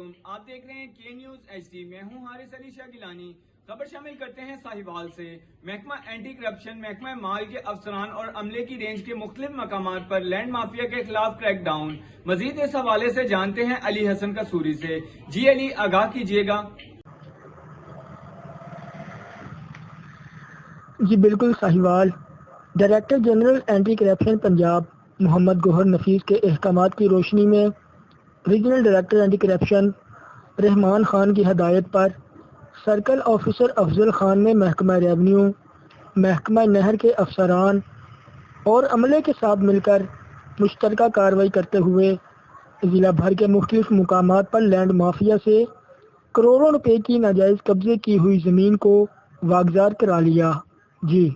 علیکم، آپ دیکھ رہے ہیں کے نیوز ایچ ڈی۔ میں ہوں حارث علی شاہ گیلانی۔ خبر شامل کرتے ہیں ساہیوال سے۔ محکمہ اینٹی کرپشن محکمہ مال کے افسران اور عملے کی رینج کے مختلف مقامات پر لینڈ مافیا کے خلاف کریک ڈاؤن۔ مزید اس حوالے سے جانتے ہیں علی حسن قصوری سے۔ جی علی، آگاہ کیجیے گا۔ جی بالکل Sahiwal. Director general anti corruption Punjab Muhammad Gohar Nafees کے احکامات کی روشنی میں regional director anti corruption Rehman Khan کی ہدایت پر سرکل آفیسر افضل خان نے محکمہ ریونیو، محکمہ نہر کے افسران اور عملے کے ساتھ مل کر مشترکہ کارروائی کرتے ہوئے ضلع بھر کے مختلف مقامات پر لینڈ مافیا سے کروڑوں روپے کی ناجائز قبضے کی ہوئی زمین کو واگزار کرا لیا۔ جی